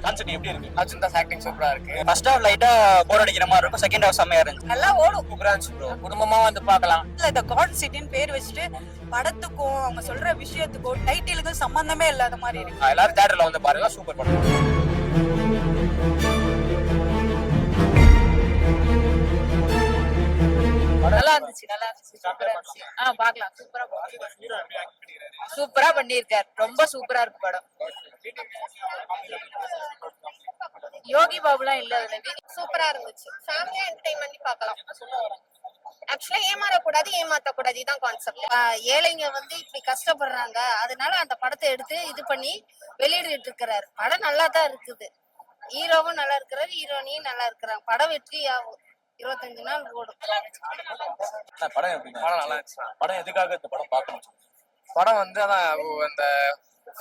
Concept எப்படி இருக்கு? Arjun Das acting சூப்பரா இருக்கு. ஃபர்ஸ்ட் ஹாஃப் லைட்டா போர் அடிக்கிற மாதிரி இருக்கும், செகண்ட் ஹாஃப் செம்மையா இருந்துச்சு. நல்லா ஓடும். சூப்பரா இருந்துச்சு ப்ரோ. குடும்பமா வந்து பார்க்கலாம். இந்த காட் சிட்டின்னு பேர் வச்சுட்டு படத்துக்கும் அவங்க சொல்ற விஷயத்துக்கும் டைட்டிலுக்கும் சம்பந்தமே இல்லாத மாதிரி இருக்கு. எல்லாரும் தியேட்டர்ல வந்து பாருங்க, சூப்பர் படம். நல்லா இருந்துச்சு சூப்பரா இருந்துச்சு. பாக்கலாம். சூப்பரா பண்ணிருக்காரு. ரொம்ப சூப்பரா இருக்கு படம். யோகி பாபுலாம் இல்ல அதுல. சூப்பரா இருந்துச்சு. ஃபேமிலியா என்டர்டெயின்மெண்ட் பார்க்கலாம். ஆக்சுவலா ஏமாறக்கூடாது, ஏமாத்தக்கூடாது, இதான் கான்செப்ட். ஏழைங்க வந்து இப்படி கஷ்டப்படுறாங்க, அதனால அந்த படத்தை எடுத்து இது பண்ணி வெளியிட்டு இருக்கிறாரு. படம் நல்லா தான் இருக்குது. ஹீரோவும் நல்லா இருக்கிறாரு, ஹீரோனியும் நல்லா இருக்கிறாங்க. படம் வெற்றி ஆகும். 25 நாள் ஓடும். படம் எப்படி? படம் நல்லா இருந்துச்சு. படம் எதுக்காக இந்த படம் பார்க்கணும்? படம் வந்து அதான் அந்த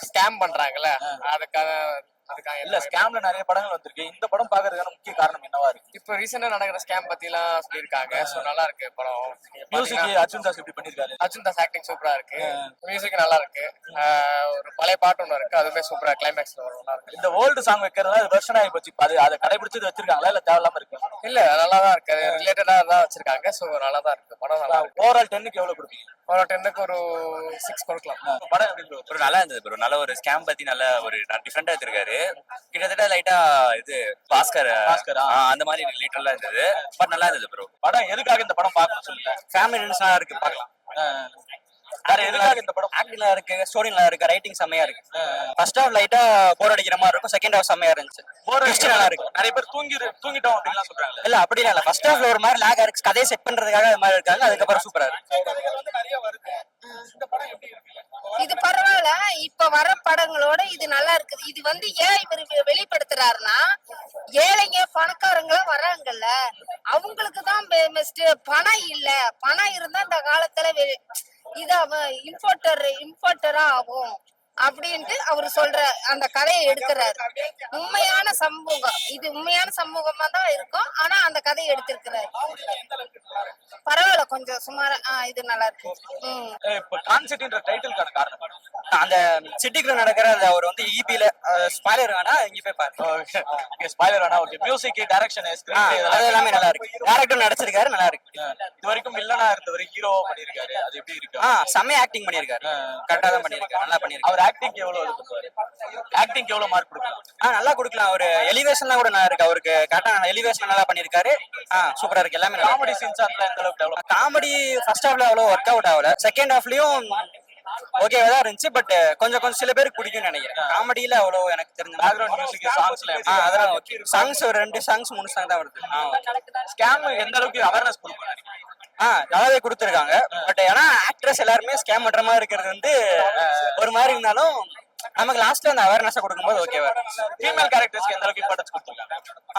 ஸ்கேம் பண்றாங்கல்ல, அதுக்காக இல்ல, ஸ்கேம்ல நிறைய படங்கள் வந்திருக்கு. இந்த படம் பாக்குறதுக்கான முக்கிய காரணம் என்னவா இருக்கு? இப்போ ரீசெண்டா நடக்கிற ஸ்கேம் பத்தி எல்லாம் சொல்லியிருக்காங்க. சோ நல்லா இருக்கு படம். மியூசிக் அர்ஜுன் தாஸ் எப்படி பண்ணிருக்காரு? அர்ஜுன் தாஸ் ஆக்டிங் சூப்பரா இருக்கு. மியூசிக் நல்லா இருக்கு. ஒரு பழைய பாட்டு ஒண்ணு இருக்கு, அதுவுமே சூப்பரா கிளைமேக்ஸ்ல வரும். நல்லா இருக்கு. இந்த ஓல்டு சாங் வைக்கிறதுல அது வெர்ஷன் ஆகி போச்சு. அதை கடைபிடிச்சது வச்சிருக்காங்களா இல்ல தேவையில்லாம இருக்கு? இல்ல, நல்லா தான் இருக்கு. ரிலேட்டடா தான் வச்சிருக்காங்க. சோ நல்லா தான் இருக்கு. படம் நல்லா இருக்கு. ஓவரால் 10க்கு எவ்வளவு கொடுப்பீங்க? ஒரு 10க்கு ஒரு 6 கொடுக்கலாம். படம் எப்படி ப்ரோ? ப்ரோ நல்லா இருந்தது ப்ரோ. நல்ல ஒரு ஸ்கேம் பத்தி நல்ல ஒரு டிஃபரெண்டா எடுத்திருக்காரு. கிட்டத்தட்ட லைட்டா இது பாஸ்கர் அந்த மாதிரி லிட்டரலா இருந்தது. பட் நல்லா இருந்தது ப்ரோ. படம் எதுக்காக இந்த படம் பார்க்கணும் சொல்லுங்க. ஃபேமிலி நல்லா இருக்கு, பார்க்கலாம். வேற எதுக்காக இந்த படம்? ஆக்டிங் நல்லா இருக்கு, ஸ்டோரி நல்லா இருக்கு, ரைட்டிங் செம்மையா இருக்கு. ஃபர்ஸ்ட் ஹாஃப் லைட்டா போர் அடிக்கிற மாதிரி இருக்கும், செகண்ட் ஹாஃப் செம்மையா இருந்துச்சு. நல்லா இருக்கு. நிறைய பேர் தூங்கிட்டோம் அப்படின்லாம் சொல்றாங்க. இல்ல அப்படிலாம் இல்ல, ஃபர்ஸ்ட் ஹாஃப்ல ஒரு மாதிரி லேக் இருக்கு, கதையை செட் பண்றதுக்காக அது மாதிரி இருக்காங்க. அதுக்கப்புறம் சூப்பரா இருக்கு. இது பரவாயில்ல. இப்ப வர படங்களோட இது நல்லா இருக்குது. இது வந்து ஏன் இவர் வெளிப்படுத்துறாருன்னா, ஏழைங்க பணக்காரங்களும் வர்றாங்கல்ல, அவங்களுக்கு தான் பெஸ்ட். பணம் இல்ல, பணம் இருந்தா இந்த காலத்துல இது அவன் இம்போர்ட்டரா ஆகும் அப்படின்ட்டு அவரு சொல்ற அந்த கதையை எடுக்கிறாரு. உண்மையான சமூகம் இது, உண்மையான சமூகமா தான் இருக்கும். ஆனா அந்த கதையை எடுத்திருக்கிறாரு. பரவாயில்ல, கொஞ்சம் சுமாரா. இது நல்லா இருக்கு. இப்ப கான்செப்ட்ன்ற டைட்டிலுக்கான காரணம் அந்த சிட்டிக்குள்ள நடக்கிற அந்த அவர் வந்து இபில ஸ்பாயிலர் வேணா இங்க போய் பாருங்க. ஸ்பாயிலர் வேணா. ஓகே. மியூசிக், டைரக்ஷன், ஸ்கிரிப்ட் அது எல்லாமே நல்லா இருக்கு. டைரக்டர் நடிச்சிருக்காரு, நல்லா இருக்கு. இது வரைக்கும் வில்லனா இருந்தவர் ஹீரோவா பண்ணிருக்காரு. அது எப்படி இருக்கு? செம்மையா ஆக்டிங் பண்ணிருக்காரு. கரெக்டா தான் பண்ணிருக்காரு, நல்லா பண்ணிருக்காரு. அவர் ஆக்டிங் எவ்வளவு மார்க் கொடுக்கலாம்? நல்லா கொடுக்கலாம். ஒரு எலிவேஷன்லாம் கூட நல்லா இருக்கு. அவருக்கு கரெக்டா எலிவேஷன் நல்லா பண்ணிருக்காரு. சூப்பரா இருக்கு. எல்லாமே காமெடி சீன்ஸ் அதெல்லாம் எந்த அளவுக்கு டெவலப்? காமெடி ஃபர்ஸ்ட் ஹாஃப்ல அவ்வளவு ஒர்க் அவுட் ஆகல. செகண்ட் ஹாஃப்லயும் ஓகேவா தான் இருந்துச்சு. பட் கொஞ்சம் சில பேருக்கு பிடிக்கும்னு நினைக்கிறேன். காமெடியில அவ்வளவு எனக்கு தெரிஞ்ச பேக்ரவுண்ட் மியூசிக், சாங்ஸ்ல அதெல்லாம் ஓகே. சாங்ஸ் ஒரு 2 சாங்ஸ் 3 சாங் தான் வருது. ஸ்கேம் எந்த அளவுக்கு அவேர்னஸ் கொடுப்பாங்க? நல்லாவே கொடுத்துருக்காங்க. பட் ஏன்னா ஆக்ட்ரஸ் எல்லாருமே ஸ்கேம் பண்ற மாதிரி இருக்கிறது வந்து ஒரு மாதிரி இருந்தாலும் நமக்கு லாஸ்ட்ல அந்த அவேர்னஸ் கொடுக்கும்போது ஓகேவா. ஃபீமேல் கேரக்டர்ஸ்க்கு எந்த அளவுக்கு இம்பார்ட்டன்ஸ் கொடுத்துருக்காங்க?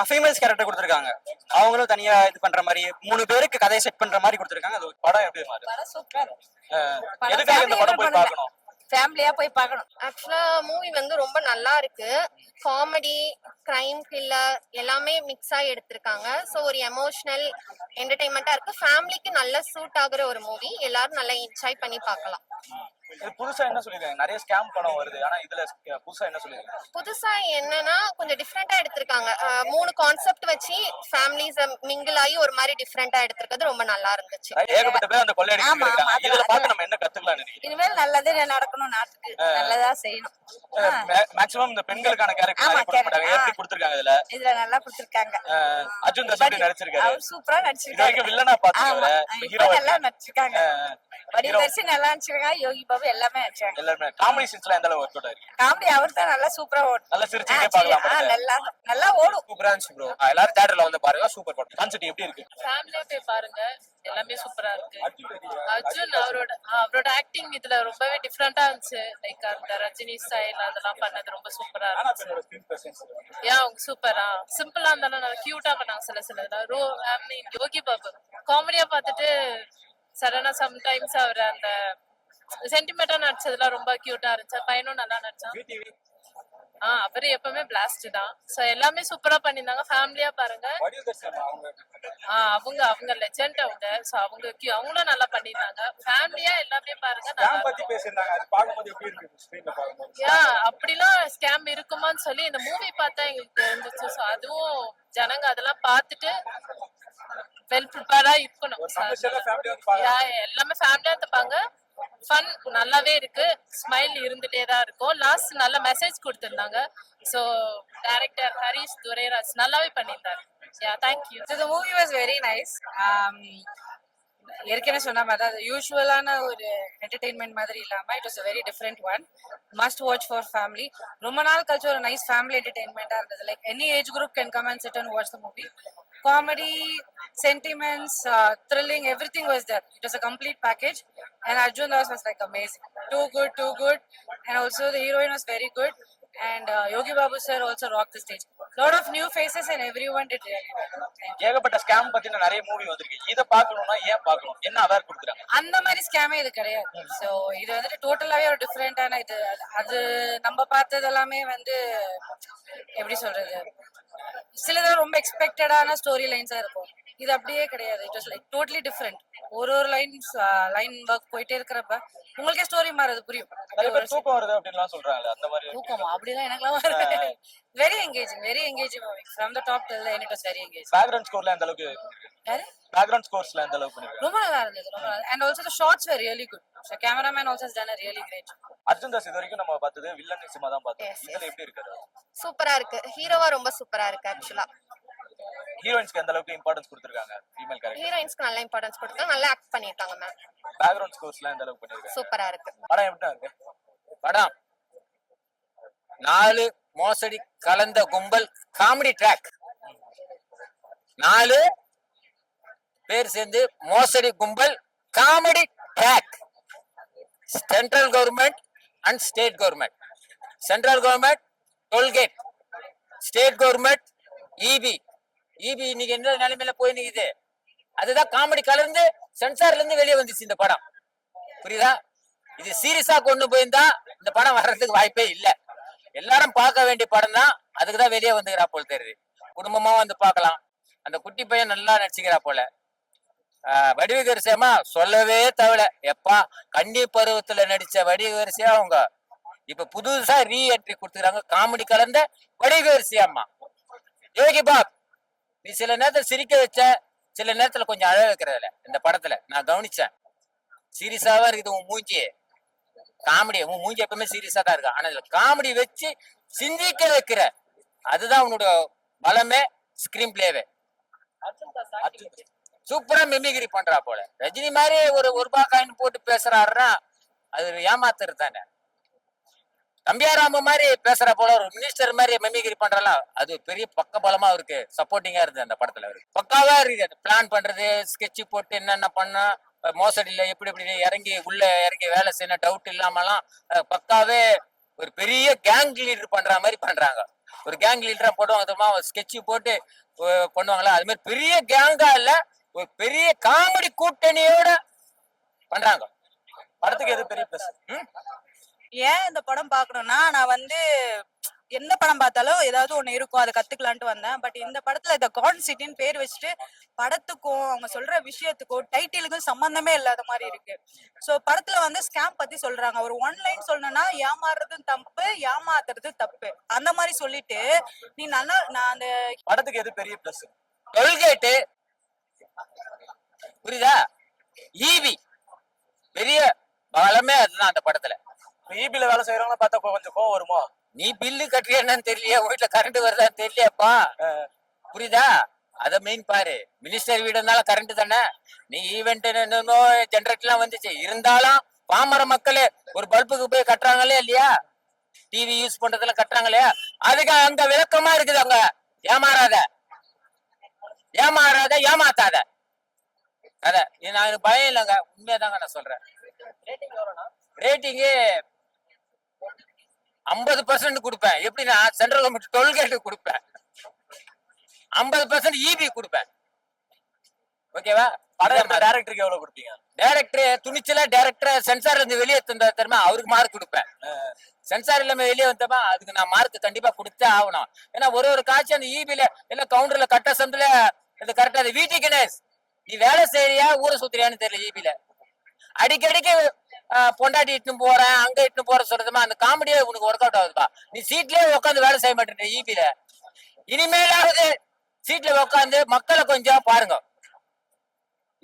ஃபீமேல்ஸ் கேரக்டர் கொடுத்துருக்காங்க. அவங்களும் தனியா இது பண்ற மாதிரி 3 பேருக்கு கதையை செட் பண்ற மாதிரி கொடுத்துருக்காங்க. அது படம் எப்படி மாறுது? எதுக்காக இந்த படம் போய் பார்க்கணும்? ஃபேமிலியா போய் பார்க்கணும். ஆக்சுவலா மூவி வந்து ரொம்ப நல்லா இருக்கு. காமெடி, கிரைம், த்ரில்லர் எல்லாமே மிக்ஸ் ஆகி எடுத்திருக்காங்க. ஸோ ஒரு எமோஷனல் என்டர்டைன்மெண்டா இருக்கு. ஃபேமிலிக்கு நல்ல சூட் ஆகுற ஒரு மூவி. எல்லாரும் நல்லா என்ஜாய் பண்ணி பார்க்கலாம். இது புதுசா என்ன சொல்லிருக்காங்க? நிறைய ஸ்கேம் படம் வருது, ஆனா இதுல புதுசா என்ன சொல்லிருக்காங்க? புதுசா என்னன்னா கொஞ்சம் டிஃப்ரெண்டா எடுத்திருக்காங்க. 3 கான்செப்ட் வச்சு ஃபேமிலிஸ் மிங்கிள் ஆகி ஒரு மாதிரி டிஃப்ரெண்டா எடுத்திருக்கிறது ரொம்ப நல்லா இருந்துச்சு. ஏகப்பட்ட பேர் அந்த கொள்ளையடிச்சு இருக்காங்க. இதுல பார்த்து நம்ம என்ன கத்துக்கலாம் நினைக்கிறீங்க? இனிமேல் நல்லதே நடக்கணும், நாட்டுக்கு நல்லதா செய்யணும். மேக்ஸிமம் இந்த பெண்களுக்கான கேரக்டர் எப்படி கொடுத்திருக்காங்க? இதுல நல்லா கொடுத்திருக்காங்க. அர்ஜுன் தாஸ் எப்படி நடிச்சிருக்காரு? அவர் சூப்பரா நடிச்சிருக்காரு. இதுவரைக்கும் வில்லனா பாத்துக்கல, ஹீரோ நல்லா நடிச்சிருக்காங்க. வடிவதர்சி நல்லா நடிச்சிருக்காங்க. யோகி பாபு எல்லாமே நடிச்சாங்க. எல்லாமே காமெடி சீன்ஸ்ல எந்த அளவு ஒர்க் அவுட் ஆயிருக்கு? காமெடி அவர் தான் நல்லா சூப்பரா ஓடும். நல்லா சிரிச்சுட்டே பார்க்கலாம். நல்லா ஓடும். சூப்பரா இருந்துச்சு ப்ரோ. எல்லாரும் தியேட்டர்ல வந்து பாருங்க, சூப்பர் படம். கான்செப்ட் எப்படி இருக்கு? ஃபேமிலியா போய் பாருங்க, எல்லாமே சூப்பரா இருக்கு. அர்ஜுன் அவரோட ஆக்டிங் இதுல ரொம்பவே டிஃப்ரெண்டா இருந்துச்சு. லைக் அந்த ரஜினி ஸ்டைல் அதெல்லாம் பண்ணது ரொம்ப சூப்பரா இருந்துச்சு. அவங்க சூப்பரா சிம்பிளா இருந்தாலும் நல்லா கியூட்டா பண்ணாங்க. சில யோகி பாபு காமெடியா பார்த்துட்டு சடனா சம்டைம்ஸ் அவர் அந்த சென்டிமெண்டா நடிச்சதுலாம் ரொம்ப கியூட்டா இருந்துச்சு. பையனும் நல்லா நடிச்சான். அவரு எப்பவுமே பிளாஸ்ட் தான். சோ எல்லாமே சூப்பரா பண்ணிருந்தாங்க. ஃபேமிலியா பாருங்க. அவங்க அவங்க லெஜெண்ட் அவங்க. சோ அவங்களும் நல்லா பண்ணிருந்தாங்க. ஃபேமிலியா எல்லாமே பாருங்க நல்லா அப்படிலாம் ஸ்கேம் இருக்குமான்னு சொல்லி இந்த மூவி பார்த்தா எங்களுக்கு தெரிஞ்சிச்சு. சோ அதுவும் ஜனங்க அதெல்லாம் பார்த்துட்டு வெல் ப்ரிப்பேர்டா இருக்கணும். எல்லாமே ஃபேமிலியா இருப்பாங்க. ஃபன் நல்லாவே இருக்கு. ஸ்மைல் இருந்துட்டே தான் இருக்கும். லாஸ்ட் நல்ல மெசேஜ் கொடுத்திருந்தாங்க. சோ டைரக்டர் ஹரிஷ் துரைராஜ் நல்லாவே பண்ணியிருந்தாரு. Thank you. So the movie was very nice. ஏற்கனவே சொன்ன மாதிரி தான் யூஸ்வலான ஒரு என்டர்டெயின்மெண்ட் மாதிரி இல்லாம it was a very different one. Must watch for family. ரொம்ப நாள் கழிச்சு ஒரு நைஸ் ஃபேமிலி என்டர்டெயின்மெண்டா இருந்தது. Like any age group can come and sit and watch the movie. Comedy, sentiments, thrilling, everything was there. It was a complete package. And Arjun Das was like amazing. Too good. And also the heroine was very good. And Yogi Babu sir also rocked the stage. Lot of new faces and everyone did really well. ஏகப்பட்ட scam பத்தின நிறைய movie வந்திருக்கு. இத பார்க்கணும்னா ஏன் பார்க்கணும்? என்ன aware கொடுக்குறாங்க? அந்த மாதிரி ஸ்கேமே இது கிடையாது. ஸோ இது வந்துட்டு டோட்டலாவே ஒரு டிஃப்ரெண்டான இது. அது நம்ம பார்த்தது எல்லாமே வந்து எப்படி சொல்றது, சிலது ரொம்ப எக்ஸ்பெக்டடான ஸ்டோரி லைன்ஸா இருக்கும். இது அப்படியே கிடையாது. It was like totally different. ஒரு லைன் ஒர்க் போயிட்டே இருக்கிறப்ப உங்களுக்கே ஸ்டோரி மாறது புரியும். தூக்கம் வருது அப்படின்லாம் சொல்றாங்க. அந்த மாதிரி தூக்கமா அப்படிலாம் எனக்குலாம் வருது. Very engaging movie from the top till the end. It was very engaging. Background ஸ்கோர்ல அந்த அளவுக்கு பேக்ரவுண்ட் ஸ்கோர்ஸ்ல அந்த அளவுக்கு பண்ணிருக்காங்க. ரொம்ப நல்லா இருந்தது. And also the shots were really good. So cameraman also has done a really great job. Arjun Das இது வரைக்கும் நம்ம பார்த்தது வில்லன் சினிமா தான் பார்த்தோம். இதுல எப்படி இருக்காரு? சூப்பரா இருக்கு. ஹீரோவா ரொம்ப சூப்பரா இருக்கு. ஆக்சுவலா ஹீரோயின்ஸ்க்கு அந்த அளவுக்கு இம்பார்ட்டன்ஸ் கொடுத்திருக்காங்க. ஃபீமேல் கேரக்டர் ஹீரோயின்ஸ்க்கு நல்ல இம்பார்ட்டன்ஸ் கொடுத்தாங்க. நல்லா ஆக்ட் பண்ணிருக்காங்க மேம். பேக்ரவுண்ட் ஸ்கோர்ஸ்ல அந்த அளவுக்கு பண்ணிருக்காங்க. சூப்பரா இருக்கு. படம் எப்படி இருக்கு? படம் 4 மோசடி கலந்த கும்பல் காமெடி ட்ராக். 4 பேர் சேர்ந்து மோசடி கும்பல் comedy track. Central government and state government. Central government tollgate, state government EB இன்னைக்கு என்ன நிலைமையில போய் நிக்குது. அதுதான் காமெடி கலந்து சென்சார்ல இருந்து வெளியே வந்துச்சு இந்த படம். புரியுதா? இது சீரியஸா கொண்டு போயிருந்தா இந்த படம் வர்றதுக்கு வாய்ப்பே இல்லை. எல்லாரும் பார்க்க வேண்டிய படம் தான். அதுக்குதான் வெளியே வந்துக்கிறா போல தெரியுது. குடும்பமா வந்து பார்க்கலாம். அந்த குட்டி பையன் நல்லா நடிச்சுக்கிறா போல. வடிவகரிசியம்மா சொல்லவே தவிர எப்பா கன்னி பருவத்துல நடிச்ச வடிவகரிசியா அவங்க இப்ப புதுசா ரீஎன்ட்ரி கொடுத்துக்கிறாங்க. காமெடி கலந்த வடிவகரிசியம்மா. யோகி பாப் நீ சில நேரத்துல சிரிக்க வச்ச, சில நேரத்துல கொஞ்சம் அழ வைக்கிறதுல இந்த படத்துல நான் கவனிச்சேன். சீரியஸாவா இருக்குது உன் மூஞ்சி. காமெடி உன் மூஞ்சி எப்பவுமே சீரியஸா தான் இருக்கு. ஆனா இதுல காமெடி வச்சு சிந்திக்க வைக்கிற அதுதான் உன்னோட பலமே. ஸ்கிரீன் பிளேவே சூப்பரா மிமிகிரி பண்றா போல. ரஜினி மாதிரி ஒரு ரூபாய் காயின் போட்டு பேசுறாருன்னா அது ஏமாத்துறது தானே. தம்பியாராம மாதிரி பேசுற போல ஒரு மினிஸ்டர் மாதிரி மிமிகிரி பண்றலாம். அது பெரிய பக்க பலமா இருக்கு. சப்போர்ட்டிங்கா இருக்கு அந்த படத்துல. அவருக்கு பக்காவா இருக்கு. அது பிளான் பண்றது, ஸ்கெட்ச் போட்டு என்னென்ன பண்ணா மோசடியில எப்படி உள்ள இறங்கி வேலை செய்யணும் டவுட் இல்லாமலாம் பக்காவே ஒரு பெரிய கேங் லீடர் பண்ற மாதிரி பண்றாங்க. ஒரு கேங் லீடரா போடுவாங்க, ஸ்கெட்ச் போட்டு பண்ணுவாங்களா. அது மாதிரி பெரிய கேங்கா இல்ல, ஒரு பெரிய காமெடி கூட்டணியோட பண்றாங்க. படத்துக்கு எது பெரிய பிளஸ்? ஏன் இந்த படம் பார்க்கணும்னா, நான் வந்து எந்த படம் பார்த்தாலும் ஏதாவது ஒண்ணு இருக்கும், அதை கத்துக்கலான்ட்டு வந்தேன். பட் இந்த படத்துல இந்த கான் சிட்டின்னு பேர் வச்சுட்டு படத்துக்கும் அவங்க சொல்ற விஷயத்துக்கும் டைட்டிலுக்கும் சம்பந்தமே இல்லாத மாதிரி இருக்கு. சோ படத்துல வந்து ஸ்கேம் பத்தி சொல்றாங்க. ஒரு ஒன்லைன் சொல்லணும்னா ஏமாறுறதும் தப்பு, ஏமாத்துறது தப்பு, அந்த மாதிரி சொல்லிட்டு நீ நல்லா நான் அந்த படத்துக்கு எது பெரிய பிளஸ்? டோல்கேட்டு புரியுதா? ஈவி பெரிய பலமே அதுதான் அந்த படத்துல. ஈபில வேலை செய்யறவங்க பார்த்தா கொஞ்சம் கோவம் வருமோ? நீ பில்லு கட்டுறியா என்னன்னு தெரியலையா, வீட்டுல கரண்ட் வருதான்னு தெரியலையாப்பா. புரியுதா? அத மெயின் பாரு. மினிஸ்டர் வீடுனால கரண்ட் தானே. நீ ஈவெண்ட் ஜெனரேட் எல்லாம் வந்துச்சு. இருந்தாலும் பாமர மக்களே ஒரு பல்புக்கு போய் கட்டுறாங்களே இல்லையா, டிவி யூஸ் பண்றதுல கட்டுறாங்களே, அதுக்கு அங்க விளக்கமா இருக்குது. அங்க ஏமாறாத ஏமாத்தாத. அத நான் பயம் இல்லைங்க, உண்மையாதாங்க நான் சொல்றேன். ரேட்டிங்கு 50% கொடுப்பேன். எப்படின்னா சென்ட்ரல் கவர்மெண்ட் டோல்கேட்டு கொடுப்பேன், 50% இபி கொடுப்பேன். ஓகேவா? படம் டைரக்டருக்கு எவ்வளவு கொடுப்பீங்க? டைரக்டர் துணிச்சலா டைரக்டர் சென்சார்ல இருந்து வெளியே தந்தா தெரியுமா, அவருக்கு மார்க் கொடுப்பேன். சென்சார் இல்லாம வெளியே வந்தோமா அதுக்கு நான் மார்க் கண்டிப்பா கொடுத்தே ஆகணும். ஏன்னா ஒரு காட்சி அந்த ஈபில இல்ல கவுண்டர்ல கட்ட சந்தில இது கரெக்டா அது வீட்டு கணேஷ் நீ வேலை செய்யறியா ஊரை சுத்துறியான்னு தெரியல. ஈபில அடிக்கடிக்கு பொண்டாட்டி இட்டுன்னு போறேன் அங்க இட்டுன்னு போற சொல்றதுமா அந்த காமெடியே உனக்கு ஒர்க் அவுட் ஆகுதுப்பா. நீ சீட்லயே உட்காந்து வேலை செய்ய மாட்டேன் ஈபில. இனிமேலாவது சீட்ல உட்காந்து மக்களை கொஞ்சம் பாருங்க.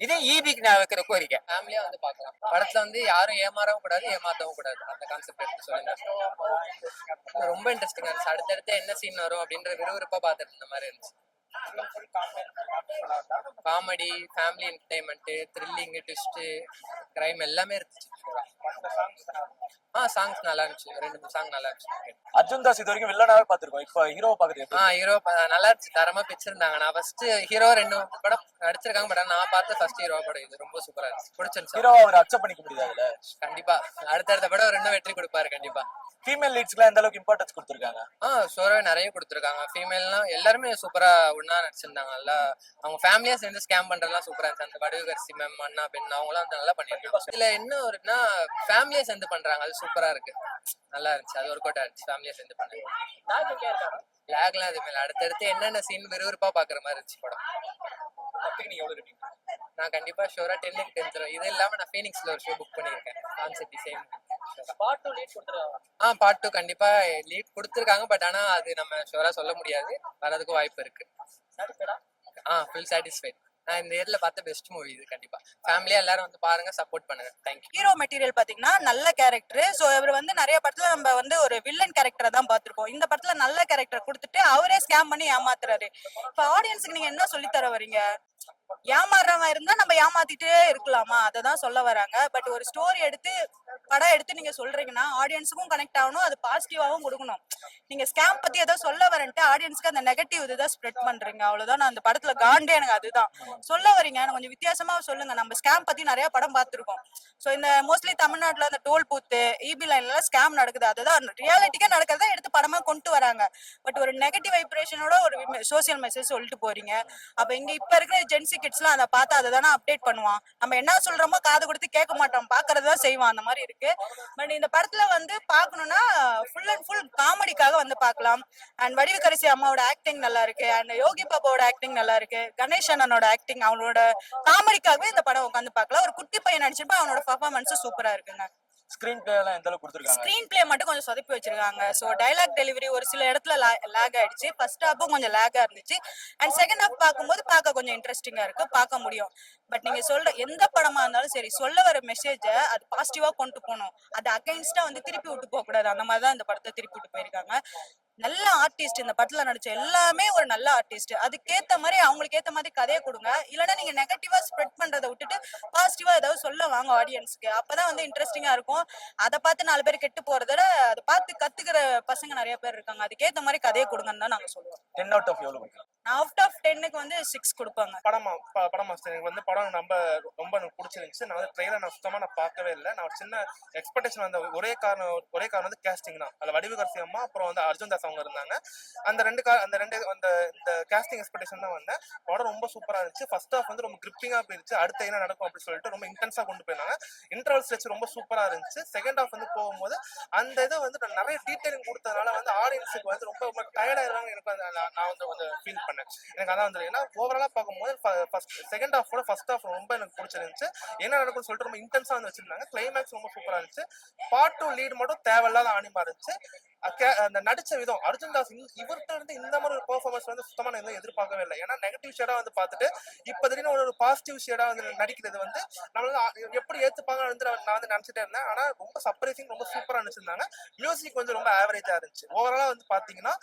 இது ஈபிக்கு நான் வைக்கிற கோரிக்கை. ஃபேமிலியா வந்து பார்க்கலாம். படத்துல வந்து யாரும் ஏமாறவும் கூடாது ஏமாத்தவும் கூடாது. அந்த கான்செப்ட் எடுத்து சொல்லுங்க. ரொம்ப இன்ட்ரெஸ்டிங்கா இருந்துச்சு. அடுத்தடுத்து என்ன சீன் வரும் அப்படின்ற விறுவிறுப்பா பார்த்துட்டு இருந்த மாதிரி இருந்துச்சு. Comedy, family entertainment, thrilling, twist, crime எல்லாமே இருந்துச்சு. சாங்ஸ் நல்லா இருந்துச்சு. 2 சாங் நல்லா இருந்துச்சு. அர்ஜுன் தாஸ் இது வரைக்கும் வில்லனாவே பாத்துருக்கோம். இப்ப ஹீரோவை பாக்குறது ஹீரோ நல்லா இருந்துச்சு. தரமா பிச்சிருந்தாங்க. நான் ஃபர்ஸ்ட் ஹீரோ 2 படம் நடிச்சிருக்காங்க. பட் நான் பார்த்த ஃபர்ஸ்ட் ஹீரோ படம் இது ரொம்ப சூப்பரா இருந்துச்சு. பிடிச்சிருந்துச்சு. ஹீரோவை அவர் அக்செப்ட் பண்ணிக்க முடியாது. கண்டிப்பா அடுத்தடுத்த படம் ஒரு இன்னும் வெற்றி கொடுப்பாரு கண்டிப்பா. ஃபீமேல் லீட்ஸ்க்குலாம் எந்த அளவுக்கு இம்பார்ட்டன்ஸ் கொடுத்துருக்காங்க? சோறவே நிறைய கொடுத்துருக்காங்க. ஃபீமேல்லாம் எல்லாருமே சூப்பரா ஒன்னா நடிச்சிருந்தாங்க. நல்லா அவங்க ஃபேமிலியா சேர்ந்து ஸ்கேம் பண்றதுலாம் சூப்பரா இருந்துச்சு. அந்த வடிவுகரிசி மேம், அண்ணா பெண் அவங்களாம் வந்து நல்லா பண்ணிருக்காங்க. இதுல என்ன ஒருனா ஃபேமிலியா சேர்ந்து பண்றாங்க. அது சூப்பரா இருக்கு. நல்லா இருந்துச்சு. அது ஒரு கோட்டா இருந்துச்சு. ஃபேமிலியா சேர்ந்து பண்ணாங்க. லேக்லாம் எதுவுமே இல்லை. அடுத்தடுத்து என்னென்ன சீன் விறுவிறுப்பா பாக்குற மாதிரி இருந்துச்சு படம். நீங்க எவ்வளவு இருக்கீங்க? நான் கண்டிப்பா ஷோரா 10க்கு 10 தருவேன். இது இல்லாம நான் ஃபீனிக்ஸ்ல ஒரு ஷோ புக் பண்ணிருக்கேன். கான்செப்ட் டிசைன் பார்ட் 2 லீட் கொடுத்துருக்காங்க. பார்ட் 2 கண்டிப்பா லீட் கொடுத்துருக்காங்க. பட் ஆனா அது நம்ம ஷோரா சொல்ல முடியாது. வரதுக்கு வாய்ப்பு இருக்கு. Full satisfied. நான் இந்த இயர்ல பார்த்த பெஸ்ட் மூவி இது. கண்டிப்பா ஃபேமிலியா எல்லாரும் வந்து பாருங்க, சப்போர்ட் பண்ணுங்க. தேங்க்யூ. ஹீரோ மெட்டீரியல் பாத்தீங்கன்னா நல்ல கேரக்டர். சோ இவர் வந்து நிறைய படத்துல நம்ம வந்து ஒரு வில்லன் கேரக்டரை தான் பாத்திருப்போம். இந்த படத்துல நல்ல கேரக்டர் கொடுத்துட்டு அவரே ஸ்கேம் பண்ணி ஏமாத்துறாரு. இப்ப ஆடியன்ஸுக்கு நீங்க என்ன சொல்லி தர வரீங்க? ஏமாறுறவங்க இருந்தா நம்ம ஏமாத்திட்டே இருக்கலாமா? அததான் சொல்ல வராங்க. பட் ஒரு ஸ்டோரி எடுத்து படம் எடுத்து நீங்க சொல்றீங்கன்னா ஆடியன்ஸுக்கும் கனெக்ட் ஆகணும், அது பாசிட்டிவாவும் கொடுக்கணும். நீங்க ஸ்கேம் பத்தி ஏதோ சொல்ல வரேன்ட்டு ஆடியன்ஸ்க்கு அந்த நெகட்டிவ் இதுதான் ஸ்ப்ரெட் பண்றீங்க. அவ்வளவுதான். நான் அந்த படத்துல காண்டே எனக்கு அதுதான் சொல்ல வரீங்க. எனக்கு கொஞ்சம் வித்தியாசமா சொல்லுங்க. நம்ம ஸ்கேம் பத்தி நிறைய படம் பார்த்திருக்கோம். சோ இந்த மோஸ்ட்லி தமிழ்நாட்டுல அந்த டோல் பூத்து இபி லைன்ல ஸ்கேம் நடக்குது. அதுதான் ரியாலிட்டிக்கா நடக்கிறதா எடுத்து படமா கொண்டு வராங்க. பட் ஒரு நெகட்டிவ் வைப்ரேஷனோட ஒரு சோசியல் மெசேஜ் சொல்லிட்டு போறீங்க. அப்ப இங்க இப்ப இருக்கிற ஜென்சி கிட்ஸ்லாம் அதை பார்த்தா அதை தானே அப்டேட் பண்ணுவான். நம்ம என்ன சொல்றோமோ காது கொடுத்து கேட்க மாட்டோம், பாக்குறதுதான் செய்வான். அந்த மாதிரி இருக்கு. பட் இந்த படத்துல வந்து பாக்கணும்னா ஃபுல் அண்ட் ஃபுல் காமெடிக்காக வந்து பார்க்கலாம். அண்ட் வடிவுக்கரசி அம்மாவோட ஆக்டிங் நல்லா இருக்கு. அண்ட் யோகி பாபாவோட ஆக்டிங் நல்லா இருக்கு. கணேஷ் அண்ணனோட ஆக்டிங் அவனோட காமெடிக்காகவே இந்த படம் உட்காந்து பார்க்கலாம். ஒரு குட்டி பையன் நடிச்சிருப்பா, அவனோட பர்ஃபார்மன்ஸ் சூப்பரா இருக்குங்க. ஸ்கிரீன் பிளே எல்லாம் எந்த அளவுக்கு கொடுத்துருக்காங்க? ஸ்கிரீன் பிளே மட்டும் கொஞ்சம் சொதப்பி வச்சிருக்காங்க. சோ டைலாக் டெலிவரி ஒரு சில இடத்துல லேக் ஆயிடுச்சு. ஃபர்ஸ்ட் ஹாஃபும் கொஞ்சம் லேகா இருந்துச்சு. அண்ட் செகண்ட் ஹாஃப் பார்க்கும்போது பார்க்க கொஞ்சம் இன்ட்ரெஸ்டிங்கா இருக்கு, பார்க்க முடியும். பட் நீங்க சொல்ற எந்த படமா இருந்தாலும் சரி, சொல்ல வர மெசேஜ அது பாசிட்டிவா கொண்டு போகணும். அது அகைன்ஸ்டா வந்து திருப்பி விட்டு போக கூடாது. அந்த மாதிரிதான் இந்த படத்தை திருப்பி விட்டு போயிருக்காங்க. நல்ல ஆர்டிஸ்ட் இந்த படத்துல நடிச்ச எல்லாமே ஒரு நல்ல ஆர்டிஸ்ட். அதுக்கேத்த மாதிரி அவங்களுக்கு ஏத்த மாதிரி கதையை கொடுங்க. இல்லைன்னா நீங்க நெகட்டிவா ஸ்ப்ரெட் பண்றதை விட்டுட்டு பாசிட்டிவா ஏதாவது சொல்ல வாங்க ஆடியன்ஸ்க்கு. அப்பதான் வந்து இன்ட்ரெஸ்டிங்கா இருக்கும். அதை பார்த்து 4 பேர் கெட்டு போறத அதை பார்த்து கத்துக்கிற பசங்க நிறைய பேர் இருக்காங்க. அதுக்கேத்த மாதிரி கதையை கொடுங்கன்னு தான் நாங்க சொல்லுவோம். 10 அவுட் ஆஃப் எவ்வளவு? நான் அவுட் ஆஃப் 10க்கு வந்து 6 கொடுப்பாங்க. படம் எனக்கு வந்து படம் ரொம்ப எனக்கு பிடிச்சிருந்துச்சு. நான் வந்து ட்ரெயிலர் நான் சுத்தமா பார்க்கவே இல்லை. நான் ஒரு சின்ன எக்ஸ்பெக்டேஷன் வந்த ஒரே காரணம் வந்து கேஸ்டிங் தான். அதுல வடிவுகரசி அம்மா அப்புறம் வந்து அர்ஜுன் தாஸ் அவங்க இருந்தாங்க. இந்த கேஸ்டிங் எக்ஸ்பெக்டேஷன் தான் வந்தேன். படம் ரொம்ப சூப்பரா இருந்துச்சு. ஃபர்ஸ்ட் ஹாஃப் வந்து ரொம்ப கிரிப்பிங்கா போயிருச்சு. அடுத்து என்ன நடக்கும் அப்படின்னு சொல்லிட்டு ரொம்ப இன்டென்ஸா கொண்டு போயிருந்தாங்க. இன்டர்வல்ஸ் வச்சு ரொம்ப சூப்பரா இருந்துச்சு. செகண்ட் ஹாஃப் வந்து போகும்போது அந்த இதை வந்து நிறைய டீடைலிங் கொடுத்ததுனால வந்து ஆடியன்ஸுக்கு வந்து ரொம்ப டயர்ட் ஆயிருவாங்க. எனக்கு நான் வந்து கொஞ்சம் ஃபீல் பண்ணேன். எனக்கு அதான் வந்து ஏன்னா ஓவராலா பார்க்கும்போது செகண்ட் ஹாஃபோட ஃபர்ஸ்ட் ஹாஃப் ரொம்ப எனக்கு பிடிச்சிருந்துச்சு. என்ன நடக்கும்னு சொல்லிட்டு ரொம்ப இன்டென்ஸா வந்து வச்சிருந்தாங்க. கிளைமேக்ஸ் ரொம்ப சூப்பரா இருந்துச்சு. பார்ட் 2 லீட் மட்டும் தேவையில்லாத ஆணிமா இருந்துச்சு. அந்த நடிச்ச விதம் அர்ஜுன் தாஸ் இவர்கிட்ட இருந்து இந்த மாதிரி ஒரு பெர்ஃபார்மன்ஸ் வந்து சுத்தமா நான் எதிர்பார்க்கவே இல்லை. ஏன்னா நெகட்டிவ் ஷேடா வந்து பார்த்துட்டு இப்ப திடீர்னு ஒரு பாசிட்டிவ் ஷேடா வந்து நடிக்கிறது வந்து நம்மளால எப்படி ஏத்துப்பாங்க நான் வந்து நினைச்சிட்டே இருந்தேன். ஆனா ரொம்ப சர்ப்ரைசிங், ரொம்ப சூப்பரா நடிச்சிருந்தாங்க. மியூசிக் வந்து ரொம்ப ஆவரேஜா இருந்துச்சு. ஓவராலா வந்து பாத்தீங்கன்னா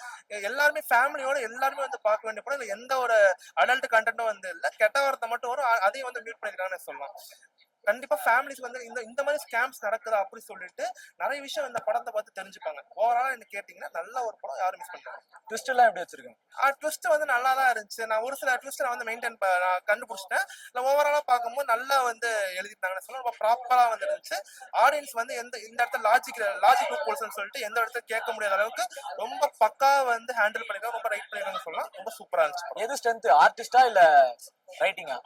எல்லாருமே ஃபேமிலியோட எல்லாருமே வந்து பார்க்க வேண்டிய படம். எந்த ஒரு அடல்ட் கண்டென்ட்டும் வந்து இல்லை. கெட்ட வார்த்தை மட்டும் வரும், அதையும் வந்து மியூட் பண்ணிருக்காங்கன்னு சொல்லலாம். கண்டிப்பா ஃபேமிலிஸ் வந்து இந்த மாதிரி ஸ்கேம்ஸ் நடக்குதா அப்படி சொல்லிட்டு நிறைய விஷயம் இந்த படத்தை பார்த்து தெரிஞ்சுப்பாங்க. ஓவராலா என்ன கேட்டீங்கன்னா நல்ல ஒரு படம், யாரும் மிஸ் பண்றாங்க. ட்விஸ்ட் எல்லாம் எப்படி வச்சிருக்காங்க? ட்விஸ்ட் வந்து நல்லா தான் இருந்துச்சு. நான் ஒரு சில ட்விஸ்ட் நான் வந்து நான் கண்டுபிடிச்சிட்டேன். ஓவராலா பார்க்கும்போது நல்லா வந்து எழுதிட்டாங்கன்னு சொல்ல ரொம்ப ப்ராப்பரா வந்து இருந்துச்சு. ஆடியன்ஸ் வந்து இந்த இடத்துல லாஜிக் போல்ஸ்ன்னு சொல்லிட்டு எந்த இடத்துல கேட்க முடியாத அளவுக்கு ரொம்ப பக்கா வந்து ஹேண்டில் பண்ணிருக்காங்க. ரொம்ப ரைட் பண்ணிருக்காங்கன்னு சொல்லலாம். ரொம்ப சூப்பரா இருந்துச்சு. எது ஸ்ட்ரென்த், ஆர்டிஸ்டா இல்ல ரைட்டிங்கா?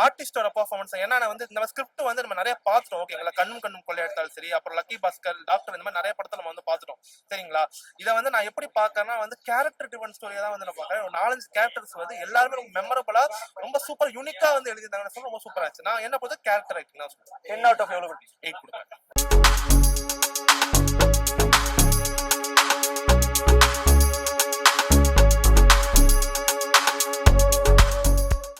ஆர்டிஸ்டோட பெர்ஃபார்மன்ஸ். ஏன்னா நான் வந்து இந்த ஸ்கிரிப்ட் வந்து நம்ம நிறைய பார்த்துட்டோம் ஓகேங்களா. கண்ணும் கண்ணும் கொள்ளையடித்தாலும் சரி, அப்புறம் லக்கி பாஸ்கர், டாக்டர், இந்த மாதிரி நிறைய படத்தை நம்ம வந்து பார்த்துட்டோம் சரிங்களா. இதை வந்து நான் எப்படி பார்க்கறேன்னா வந்து கேரக்டர் டிவன் ஸ்டோரியா தான் வந்து நான் பார்க்கறேன். ஒரு 4-5 கேரக்டர்ஸ் வந்து எல்லாருமே ரொம்ப மெமரபிளா ரொம்ப சூப்பர் யூனிக்கா வந்து எழுதியிருந்தாங்கன்னு சொல்ல ரொம்ப சூப்பரா இருந்துச்சு. நான் என்ன பொறுத்த கேரக்டர் ஆக்டிங் தான் சொல்றேன். 10 out of எவ்வளவு? 8 கொடுப்பேன்.